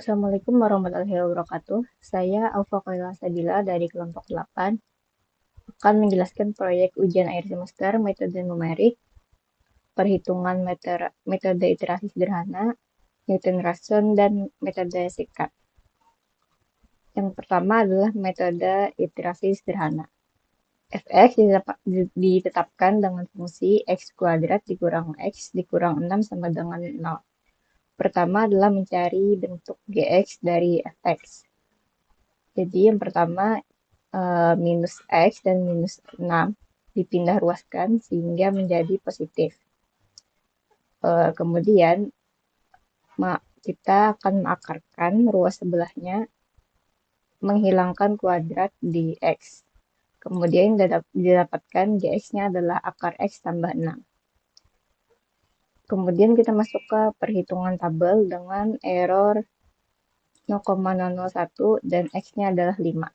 Assalamualaikum warahmatullahi wabarakatuh. Saya Aufa Kaila Sadila dari kelompok 8 akan menjelaskan proyek ujian akhir semester metode numerik, perhitungan metode iterasi sederhana, Newton-Raphson, dan metode sikat. Yang pertama adalah metode iterasi sederhana. Fx ditetapkan dengan fungsi x kuadrat dikurang x dikurang 6 sama dengan 0. Pertama adalah mencari bentuk gx dari fx. Jadi yang pertama minus X dan minus 6 dipindah ruaskan sehingga menjadi positif. Kemudian kita akan mengakarkan ruas sebelahnya menghilangkan kuadrat di X. Kemudian didapatkan Gx-nya adalah akar X tambah 6. Kemudian kita masuk ke perhitungan tabel dengan error 0,001 dan X-nya adalah 5.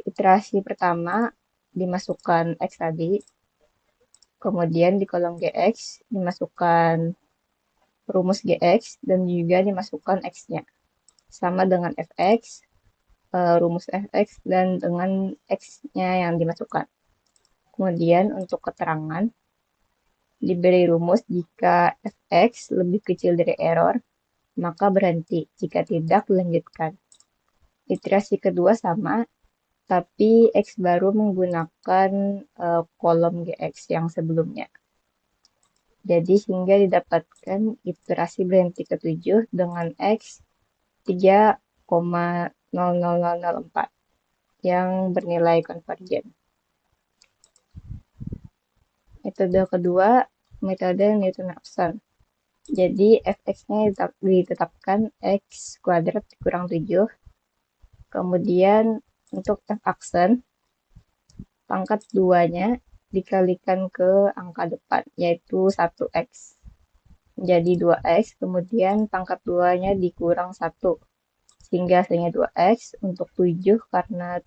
Iterasi pertama dimasukkan X tadi, kemudian di kolom Gx dimasukkan rumus Gx dan juga dimasukkan X-nya. Sama dengan Fx, rumus Fx dan dengan X-nya yang dimasukkan. Kemudian untuk keterangan, diberi rumus jika Fx lebih kecil dari error, maka berhenti. Jika tidak, lanjutkan. Iterasi kedua sama, tapi X baru menggunakan kolom Gx yang sebelumnya. Jadi sehingga didapatkan iterasi berhenti ke-7 dengan X 3,00004 yang bernilai konvergen. Metode kedua, metode Newton-Raphson. Jadi fx-nya ditetapkan x kuadrat dikurang 7. Kemudian untuk f-aksen, pangkat 2-nya dikalikan ke angka depan, yaitu 1x. Menjadi 2x, kemudian pangkat 2-nya dikurang 1. Sehingga hasilnya 2x. Untuk 7, karena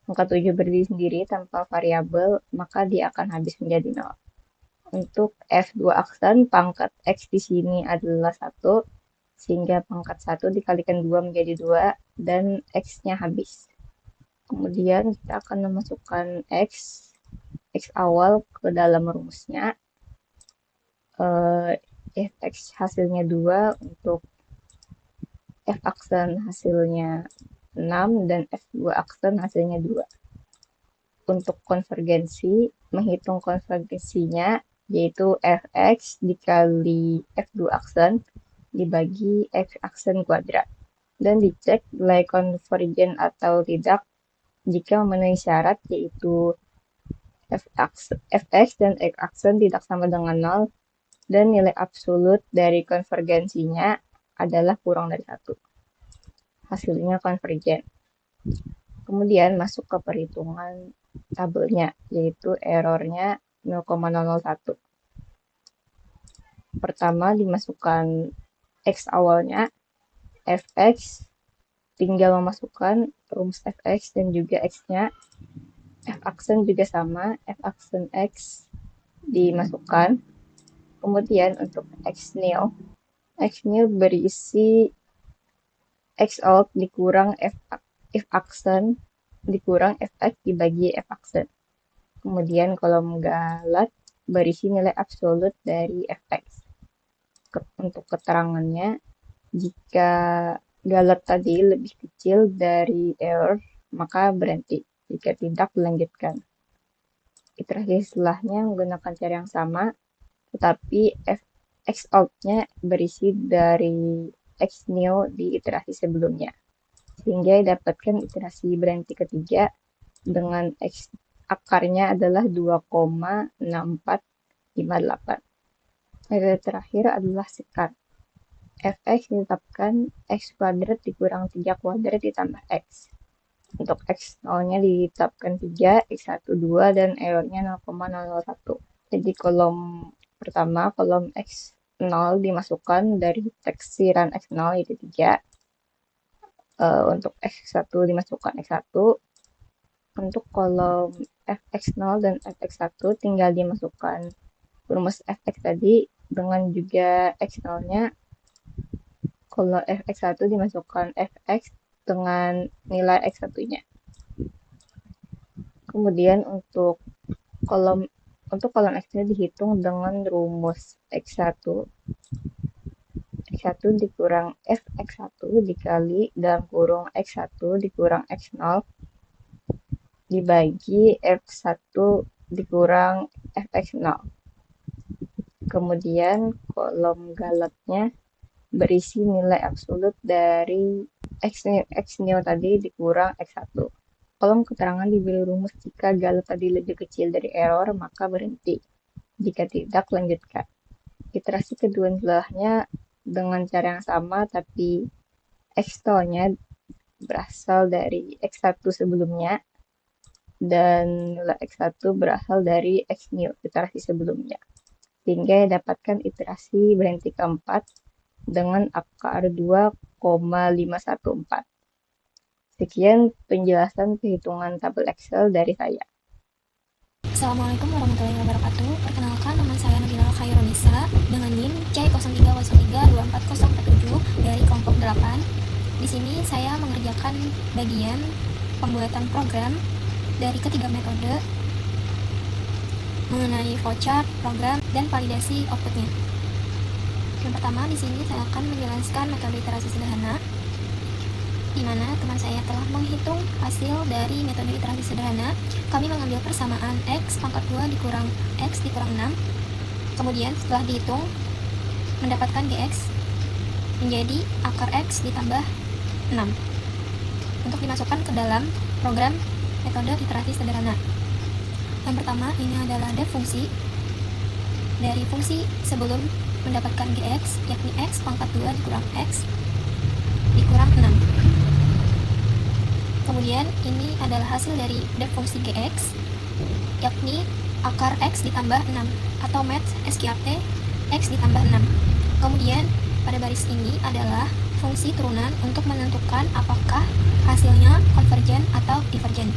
angka 7 berdiri sendiri tanpa variabel, maka dia akan habis menjadi 0. Untuk F2 aksen, pangkat X di sini adalah 1, sehingga pangkat 1 dikalikan 2 menjadi 2, dan X-nya habis. Kemudian kita akan memasukkan X awal ke dalam rumusnya. Fx hasilnya 2, untuk F aksen hasilnya 6, dan F2 aksen hasilnya 2. Untuk konvergensi, menghitung konvergensinya, yaitu Fx dikali F2 aksen dibagi X aksen kuadrat. Dan dicek nilai konvergen atau tidak jika memenuhi syarat, yaitu Fx dan X aksen tidak sama dengan 0, dan nilai absolut dari konvergensinya adalah kurang dari 1. Hasilnya konvergen. Kemudian masuk ke perhitungan tabelnya, yaitu errornya 0,001. Pertama dimasukkan X awalnya, Fx, tinggal memasukkan rumus Fx dan juga X-nya. F aksen juga sama, F aksen X dimasukkan. Kemudian untuk X nil berisi X out dikurang F aksen dikurang Fx dibagi F aksen. Kemudian kolom galat berisi nilai absolut dari Fx. Untuk keterangannya, jika galat tadi lebih kecil dari error, maka berhenti. Jika tidak, lanjutkan. Iterasi setelahnya menggunakan cara yang sama, tetapi X out-nya berisi dari X new di iterasi sebelumnya. Sehingga dapatkan iterasi berhenti ketiga dengan X akarnya adalah 2,6458. Metode terakhir adalah sikat. Fx ditetapkan X kuadrat dikurang 3 kuadrat ditambah X. Untuk X0-nya ditetapkan 3, X1 2, dan errornya 0,001. Jadi kolom pertama, kolom X0 dimasukkan dari teksiran X0 yaitu 3. Untuk X1 dimasukkan X1. Untuk kolom Fx0 dan Fx1 tinggal dimasukkan rumus Fx tadi dengan juga X0-nya Kalau fx1 dimasukkan fx dengan nilai x1-nya. Kemudian kolom kolom x-nya dihitung dengan rumus x1 dikurang fx1 dikali dalam kurung x1 dikurang x0 dibagi f1 dikurang fx0. Kemudian kolom galaknya berisi nilai absolut dari x0 tadi dikurang x1. Kolom keterangan diberi rumus jika galet tadi lebih kecil dari error, maka berhenti. Jika tidak, lanjutkan. Iterasi kedua-duanya dengan cara yang sama, tapi x0-nya berasal dari x1 sebelumnya, dan nilai x1 berasal dari x0, iterasi sebelumnya. Sehingga dapatkan iterasi berhenti keempat dengan akar 2,514. Sekian penjelasan perhitungan tabel Excel dari saya. Assalamualaikum warahmatullahi wabarakatuh. Perkenalkan, nama saya Nabila Khairunisa dengan NIM C03032447 dari kelompok 8. Di sini saya mengerjakan bagian pembuatan program dari ketiga metode mengenai flowchart, program, dan validasi outputnya. Yang pertama, di sini saya akan menjelaskan metode iterasi sederhana, di mana teman saya telah menghitung hasil dari metode iterasi sederhana. Kami mengambil persamaan x pangkat 2 dikurang x dikurang 6. Kemudian setelah dihitung, mendapatkan gx menjadi akar x ditambah 6 untuk dimasukkan ke dalam program metode iterasi sederhana. Yang pertama, ini adalah def fungsi dari fungsi sebelum mendapatkan gx, yakni x pangkat 2 dikurang x dikurang 6. Kemudian ini adalah hasil dari def fungsi gx, yakni akar x ditambah 6 atau math sqrt x ditambah 6. Kemudian pada baris ini adalah fungsi turunan untuk menentukan apakah hasilnya konvergen atau divergen,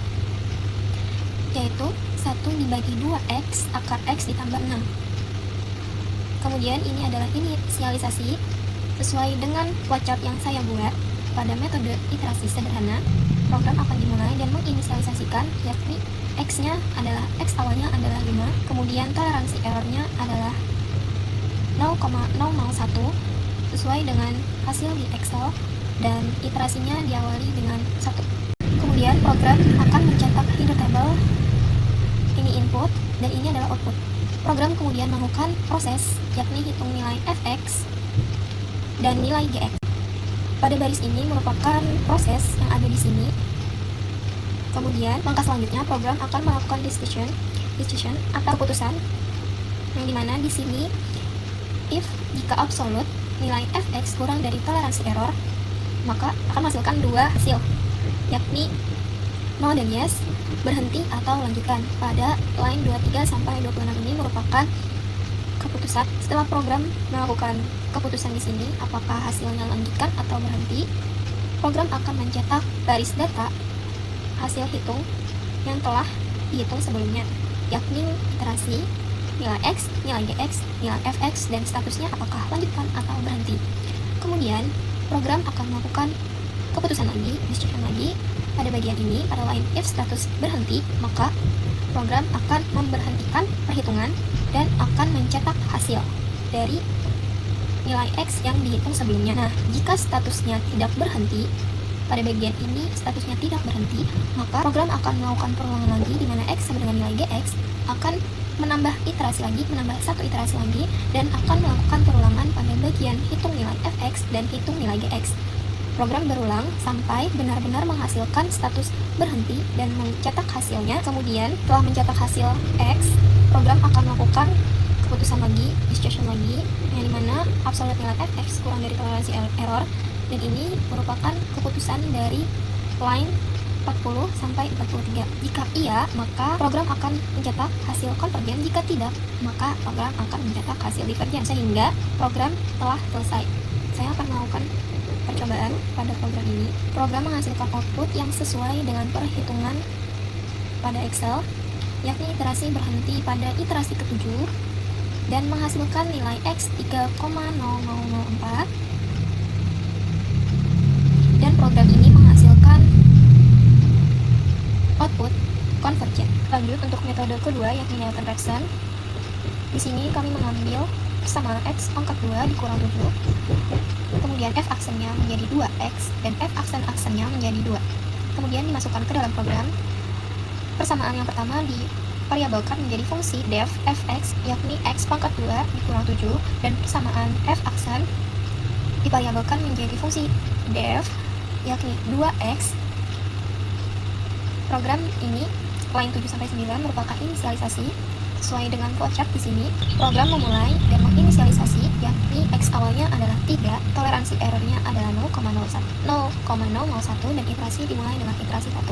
yaitu 1 dibagi 2x akar x ditambah 6. Kemudian ini adalah inisialisasi sesuai dengan flowchart yang saya buat pada metode iterasi sederhana. Program akan dimulai dan menginisialisasikan, yakni x-nya adalah x awalnya adalah 5, kemudian toleransi errornya adalah 0,001 sesuai dengan hasil di Excel, dan iterasinya diawali dengan 1. Kemudian program akan mencetak header table, ini input dan ini adalah output. Program kemudian melakukan proses, yakni hitung nilai fx dan nilai gx. Pada baris ini merupakan proses yang ada di sini. Kemudian langkah selanjutnya program akan melakukan decision atau keputusan, yang dimana di sini if jika absolute nilai fx kurang dari toleransi error, maka akan menghasilkan dua hasil, yakni no dan yes, berhenti atau lanjutkan. Pada line 23 sampai 26 ini merupakan keputusan. Setelah program melakukan keputusan di sini, apakah hasilnya lanjutkan atau berhenti, program akan mencetak baris data hasil hitung yang telah dihitung sebelumnya, yakni iterasi, nilai x, nilai gx, nilai fx, dan statusnya apakah lanjutkan atau berhenti. Kemudian program akan melakukan keputusan lagi, decision lagi. Pada bagian ini, pada line if status berhenti, maka program akan memberhentikan perhitungan dan akan mencetak hasil dari nilai x yang dihitung sebelumnya. Nah, jika statusnya tidak berhenti, pada bagian ini statusnya tidak berhenti, maka program akan melakukan perulangan lagi, di mana x sama dengan nilai gx akan menambah iterasi lagi, menambah satu iterasi lagi, dan akan melakukan perulangan pada bagian hitung nilai fx dan hitung nilai gx. Program berulang sampai benar-benar menghasilkan status berhenti dan mencetak hasilnya. Kemudian setelah mencetak hasil x, program akan melakukan keputusan lagi, decision lagi, yang dimana absolute nilai fx kurang dari toleransi error, dan ini merupakan keputusan dari line 40 sampai 43. Jika iya, maka program akan mencetak hasil konvergen. Jika tidak, maka program akan mencetak hasil divergen, sehingga program telah selesai. Saya akan melakukan percobaan pada program ini. Program menghasilkan output yang sesuai dengan perhitungan pada Excel, yakni iterasi berhenti pada iterasi ke-7 dan menghasilkan nilai x 3,0004 program ini menghasilkan output konvergen. Lanjut untuk metode kedua yakni Newton-Raphson. Di sini kami mengambil persamaan x pangkat 2 dikurang 7. Kemudian f aksennya menjadi 2x dan f aksen-aksennya menjadi 2. Kemudian dimasukkan ke dalam program. Persamaan yang pertama divariabelkan menjadi fungsi def fx yakni x pangkat 2 dikurang 7 dan persamaan f aksen divariabelkan menjadi fungsi def yakni 2x. Program ini line 7-9 merupakan inisialisasi sesuai dengan flowchart di sini. Program memulai dan menginisialisasi yakni x awalnya adalah 3, toleransi errornya adalah 0,01 dan iterasi dimulai dengan iterasi 1.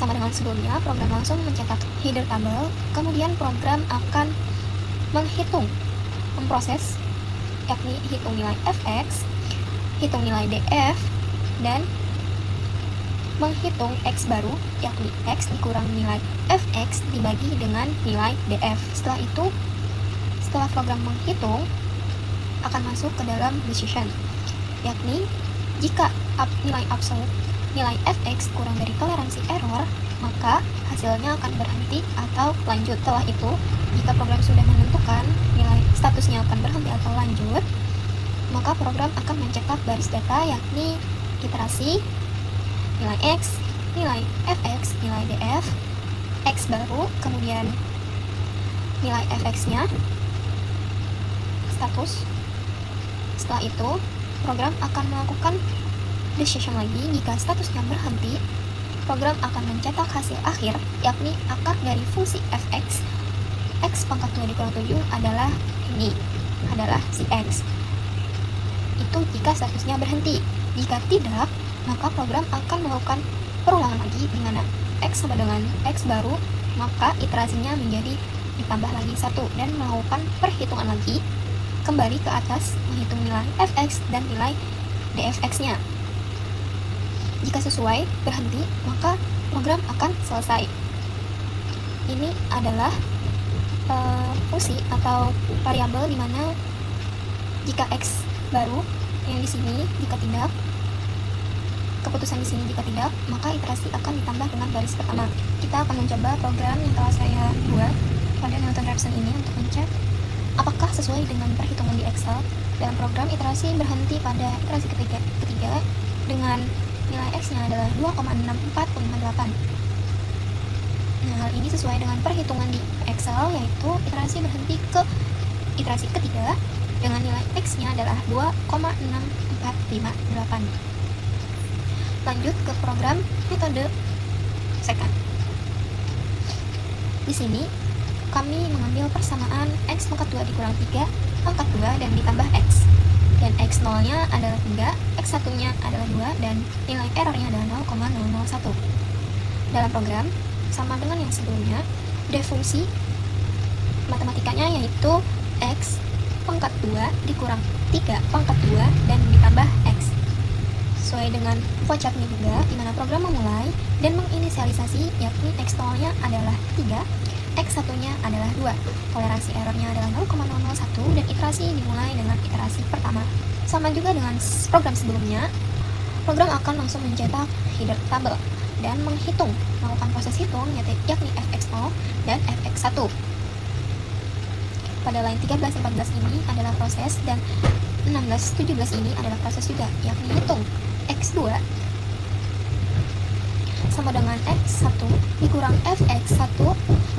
Sama dengan sebelumnya, program langsung mencetak header tabel, kemudian program akan memproses yakni hitung nilai fx, hitung nilai df, dan menghitung x baru yakni x dikurang nilai fx dibagi dengan nilai df. Setelah itu, setelah program menghitung akan masuk ke dalam decision yakni jika nilai absolut nilai fx kurang dari toleransi error, maka hasilnya akan berhenti atau lanjut. Setelah itu, jika program sudah menentukan nilai statusnya akan berhenti atau lanjut, maka program akan mencetak baris data yakni iterasi, nilai x, nilai fx, nilai df, x baru, kemudian nilai fx-nya, status. Setelah itu, program akan melakukan decision lagi. Jika statusnya berhenti, program akan mencetak hasil akhir yakni akar dari fungsi fx x pangkat 2 dikurang 7 adalah ini, adalah si x. Itu jika statusnya berhenti. Jika tidak, maka program akan melakukan perulangan lagi di mana x sama dengan x baru, maka iterasinya menjadi ditambah lagi 1 dan melakukan perhitungan lagi kembali ke atas menghitung nilai fx dan nilai dfx-nya. Jika sesuai berhenti, maka program akan selesai. Ini adalah fungsi atau variabel di mana jika x baru yang di sini, jika tidak, keputusan di sini jika tidak, maka iterasi akan ditambah dengan baris pertama. Kita akan mencoba program yang telah saya buat pada Newton-Raphson ini untuk mencek apakah sesuai dengan perhitungan di Excel. Dalam program iterasi berhenti pada iterasi ketiga dengan nilai x-nya adalah 2,6458. Nah, hal ini sesuai dengan perhitungan di Excel, yaitu iterasi berhenti ke iterasi ketiga dengan nilai x-nya adalah 2,6458. Lanjut ke program metode second. Di sini kami mengambil persamaan x pangkat 2 dikurang 3 pangkat 2 dan ditambah x. Dan x 0-nya adalah 3, x 1-nya adalah 2, dan nilai errornya adalah 0,001. Dalam program, sama dengan yang sebelumnya, defungsi matematikanya yaitu x pangkat 2 dikurang 3 pangkat 2 dan ditambah x. Sesuai dengan flowchartnya juga, di mana program memulai dan menginisialisasi yakni x 0-nya adalah 3, x 1-nya adalah 2, toleransi errornya adalah 0,001 dan iterasi dimulai dengan iterasi pertama. Sama juga dengan program sebelumnya, program akan langsung mencetak header tabel dan melakukan proses hitung yakni fx0 dan fx1. Pada line 13-14 ini adalah proses dan 16-17 ini adalah proses juga, yakni hitung x2 sama dengan x1 dikurang fx1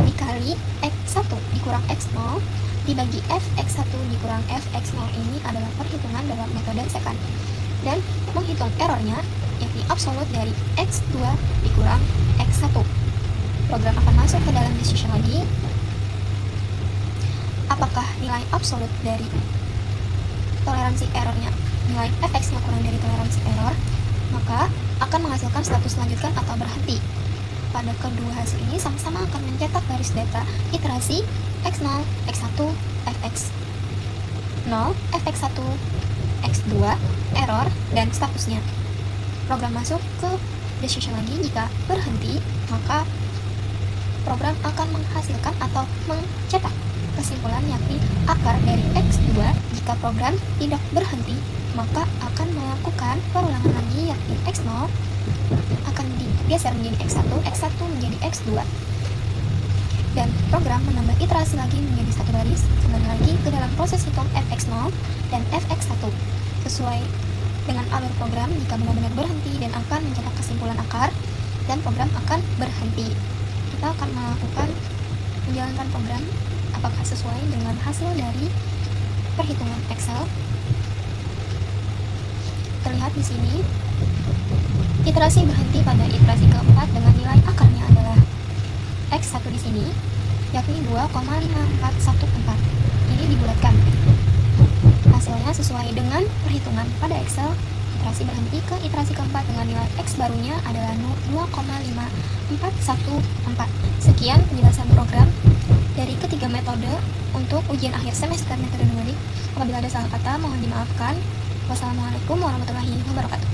dikali x1 dikurang x0 dibagi fx1 dikurang fx0. Ini adalah perhitungan dalam metode second. Dan menghitung errornya yakni absolut dari x2 dikurang x1. Program akan masuk ke dalam decision lagi. Apakah nilai absolut dari toleransi errornya, nilai fx-nya kurang dari toleransi error, maka akan menghasilkan status lanjutkan atau berhenti. Pada kedua hasil ini sama-sama akan mencetak garis data iterasi x0, x1, fx0, fx1, x2, error, dan statusnya. Program masuk ke decision lagi. Jika berhenti, maka program akan menghasilkan atau mencetak kesimpulan yakni akar dari x2. Jika program tidak berhenti, maka akan melakukan perulangan lagi, yakni X0 akan digeser menjadi X1, X1 menjadi X2, dan program menambah iterasi lagi menjadi satu baris, kembali lagi ke dalam proses hitung fx0 dan fx1 sesuai dengan alur program. Jika benar-benar berhenti dan akan mencetak kesimpulan akar, dan program akan berhenti. Kita akan melakukan menjalankan program apakah sesuai dengan hasil dari perhitungan Excel. Terlihat di sini iterasi berhenti pada iterasi keempat dengan nilai akarnya adalah X1 di sini, yakni 2,5414. Ini dibulatkan. Hasilnya sesuai dengan perhitungan pada Excel. Iterasi berhenti ke iterasi keempat dengan nilai X barunya adalah 2,5414. Sekian penjelasan program dari ketiga metode untuk ujian akhir semester metode numerik. Apabila ada salah kata, mohon dimaafkan. Wassalamualaikum warahmatullahi wabarakatuh.